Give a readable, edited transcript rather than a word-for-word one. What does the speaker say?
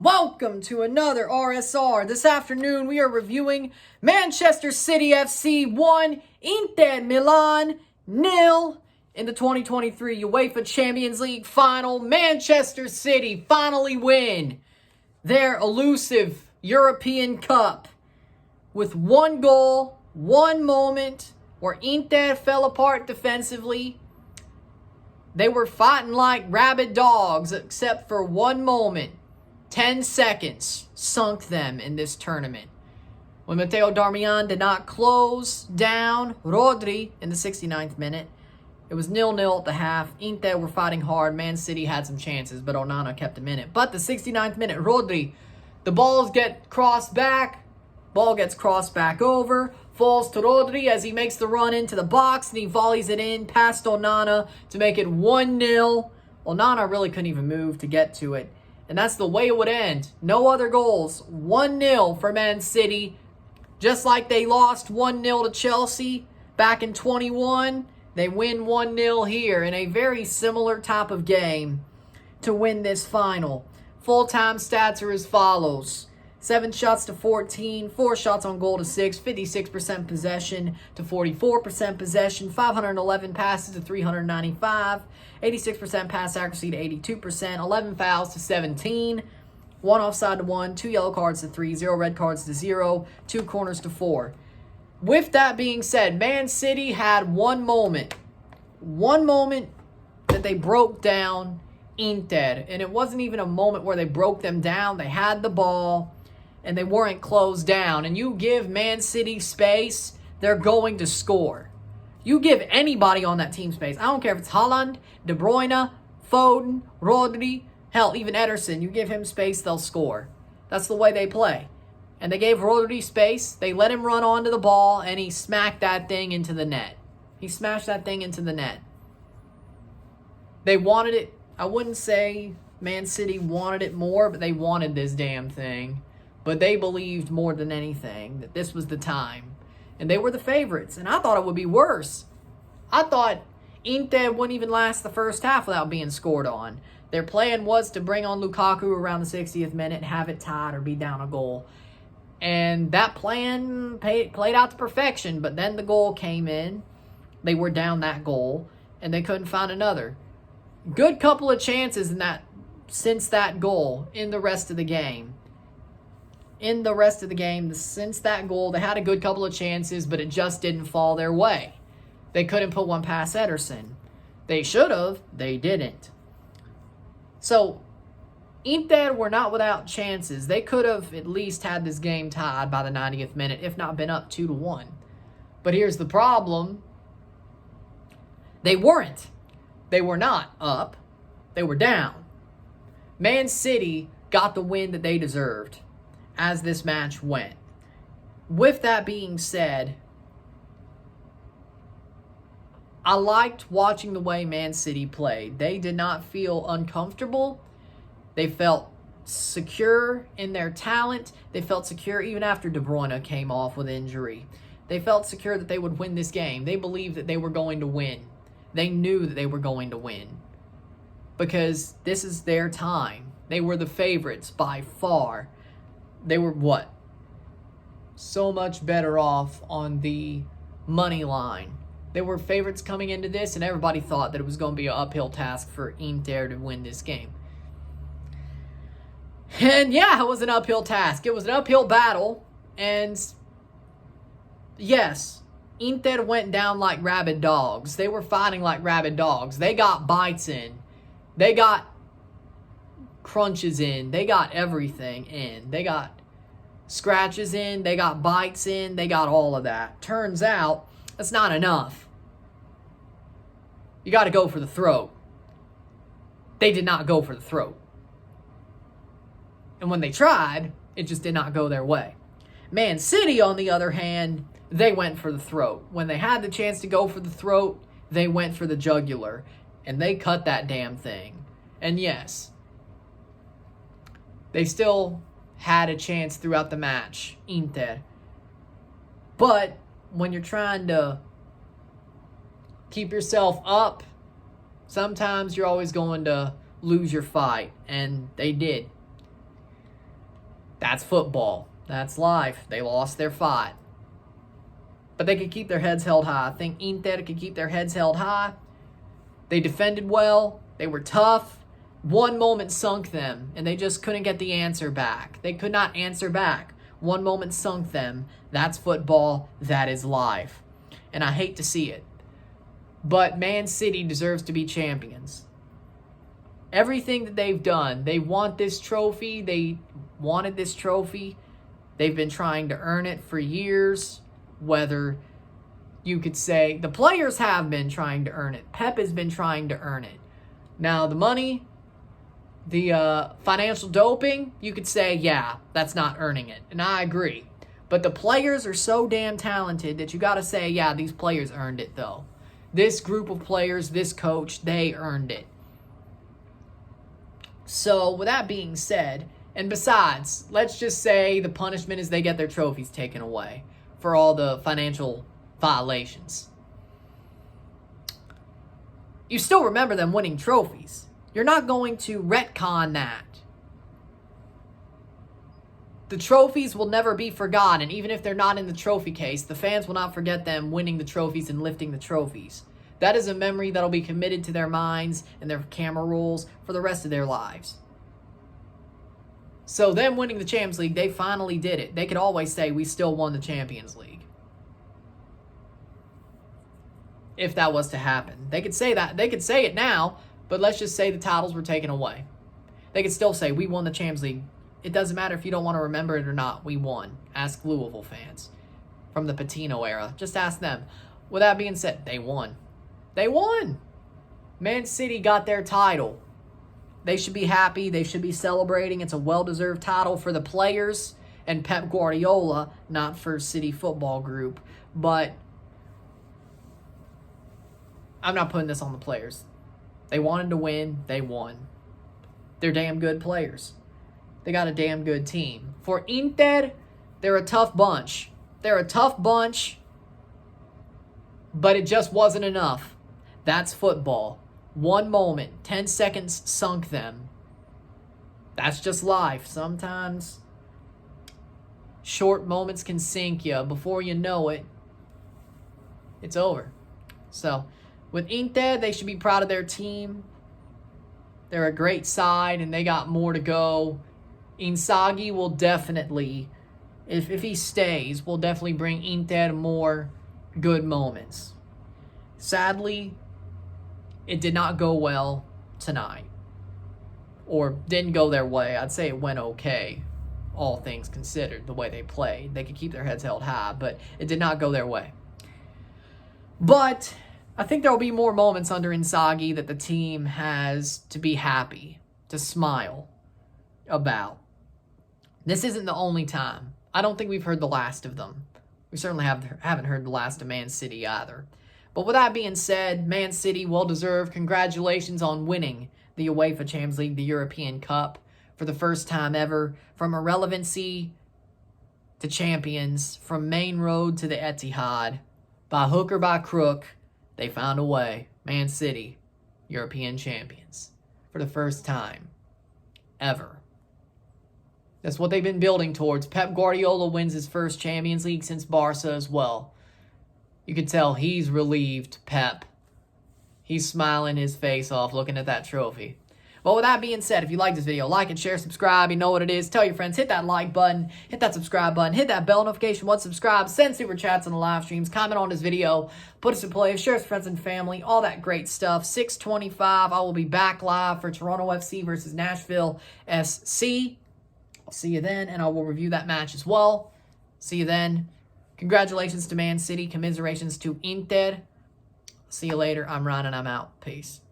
Welcome to another RSR. This afternoon we are reviewing Manchester City FC 1, Inter Milan 0 in the 2023 UEFA Champions League final. Manchester City finally win their elusive European Cup with one goal, one moment where Inter fell apart defensively. They were fighting like rabid dogs except for one moment. 10 seconds sunk them in this tournament. When Matteo Darmian did not close down Rodri in the 69th minute, it was 0-0 at the half. Inter were fighting hard. Man City had some chances, but Onana kept them in it. But the 69th minute, Rodri, the balls get crossed back. Ball gets crossed back over. Falls to Rodri as he makes the run into the box, and he volleys it in past Onana to make it 1-0. Onana really couldn't even move to get to it. And that's the way it would end. No other goals. 1-0 for Man City. Just like they lost 1-0 to Chelsea back in 21, they win 1-0 here in a very similar type of game to win this final. Full-time stats are as follows. 7 shots to 14, 4 shots on goal to 6, 56% possession to 44% possession, 511 passes to 395, 86% pass accuracy to 82%, 11 fouls to 17, 1 offside to 1, 2 yellow cards to 3, 0 red cards to 0, 2 corners to 4. With that being said, Man City had one moment that they broke down Inter, and it wasn't even a moment where they broke them down. They had the ball and they weren't closed down. And you give Man City space, they're going to score. You give anybody on that team space. I don't care if it's Haaland, De Bruyne, Foden, Rodri, hell, even Ederson. You give him space, they'll score. That's the way they play. And they gave Rodri space. They let him run onto the ball, and he smacked that thing into the net. He smashed that thing into the net. They wanted it. I wouldn't say Man City wanted it more, but they wanted this damn thing. But they believed more than anything that this was the time. And they were the favorites. And I thought it would be worse. I thought Inter wouldn't even last the first half without being scored on. Their plan was to bring on Lukaku around the 60th minute, have it tied, or be down a goal. And that plan played out to perfection. But then the goal came in. They were down that goal. And they couldn't find another. Good couple of chances since that goal in the rest of the game. Since that goal, they had a good couple of chances, but it just didn't fall their way. They couldn't put one past Ederson. They should have. They didn't. So, Inter were not without chances. They could have at least had this game tied by the 90th minute, if not been up 2-1. But here's the problem. They weren't. They were not up. They were down. Man City got the win that they deserved as this match went. With that being said, I liked watching the way Man City played. They did not feel uncomfortable. They felt secure in their talent. They felt secure even after De Bruyne came off with injury. They felt secure that they would win this game. They believed that they were going to win. They knew that they were going to win because this is their time. They were the favorites by far. They were what? So much better off on the money line. They were favorites coming into this, and everybody thought that it was going to be an uphill task for Inter to win this game. And yeah, it was an uphill task. It was an uphill battle. And yes, Inter went down like rabid dogs. They were fighting like rabid dogs. They got bites in. They got crunches in. They got everything in. They got scratches in. They got bites in. They got all of that. Turns out, that's not enough. You got to go for the throat. They did not go for the throat. And when they tried, it just did not go their way. Man City, on the other hand, they went for the throat. When they had the chance to go for the throat, they went for the jugular. And they cut that damn thing. And yes, they still had a chance throughout the match, Inter. But when you're trying to keep yourself up, sometimes you're always going to lose your fight. And they did. That's football. That's life. They lost their fight. But they could keep their heads held high. I think Inter could keep their heads held high. They defended well. They were tough. One moment sunk them, and they just couldn't get the answer back. They could not answer back. One moment sunk them. That's football. That is life. And I hate to see it. But Man City deserves to be champions. Everything that they've done, they want this trophy. They wanted this trophy. They've been trying to earn it for years. Whether you could say the players have been trying to earn it. Pep has been trying to earn it. Now, the money, the financial doping, you could say, yeah, that's not earning it. And I agree. But the players are so damn talented that you got to say, yeah, these players earned it, though. This group of players, this coach, they earned it. So, with that being said, and besides, let's just say the punishment is they get their trophies taken away for all the financial violations. You still remember them winning trophies. You're not going to retcon that. The trophies will never be forgotten. Even if they're not in the trophy case, the fans will not forget them winning the trophies and lifting the trophies. That is a memory that will be committed to their minds and their camera rolls for the rest of their lives. So them winning the Champions League, they finally did it. They could always say, we still won the Champions League. If that was to happen. They could say that. They could say it now, but let's just say the titles were taken away. They could still say, we won the Champions League. It doesn't matter if you don't want to remember it or not. We won. Ask Louisville fans from the Patino era. Just ask them. With that being said, they won. They won. Man City got their title. They should be happy. They should be celebrating. It's a well-deserved title for the players and Pep Guardiola, not for City Football Group. But I'm not putting this on the players. They wanted to win. They won. They're damn good players. They got a damn good team. For Inter, they're a tough bunch. They're a tough bunch, but it just wasn't enough. That's football. One moment, 10 seconds sunk them. That's just life. Sometimes short moments can sink you. Before you know it, it's over. So, with Inter, they should be proud of their team. They're a great side, and they got more to go. Inzaghi will definitely, if he stays, will definitely bring Inter more good moments. Sadly, it did not go well tonight. Or didn't go their way. I'd say it went okay, all things considered, the way they played. They could keep their heads held high, but it did not go their way. But I think there will be more moments under Inzaghi that the team has to be happy, to smile about. This isn't the only time. I don't think we've heard the last of them. We certainly haven't heard the last of Man City either. But with that being said, Man City, well-deserved. Congratulations on winning the UEFA Champions League, the European Cup, for the first time ever. From irrelevancy to champions, from main road to the Etihad, by hook or by crook, they found a way. Man City, European champions, for the first time ever. That's what they've been building towards. Pep Guardiola wins his first Champions League since Barca as well. You could tell he's relieved, Pep. He's smiling his face off looking at that trophy. Well, with that being said, if you like this video, like and share, subscribe. You know what it is. Tell your friends, hit that like button, hit that subscribe button, hit that bell notification once subscribed, send super chats on the live streams, comment on this video, put us in play, share with friends and family, all that great stuff. 6:25, I will be back live for Toronto FC versus Nashville SC. I'll see you then, and I will review that match as well. See you then. Congratulations to Man City. Commiserations to Inter. See you later. I'm Ryan, and I'm out. Peace.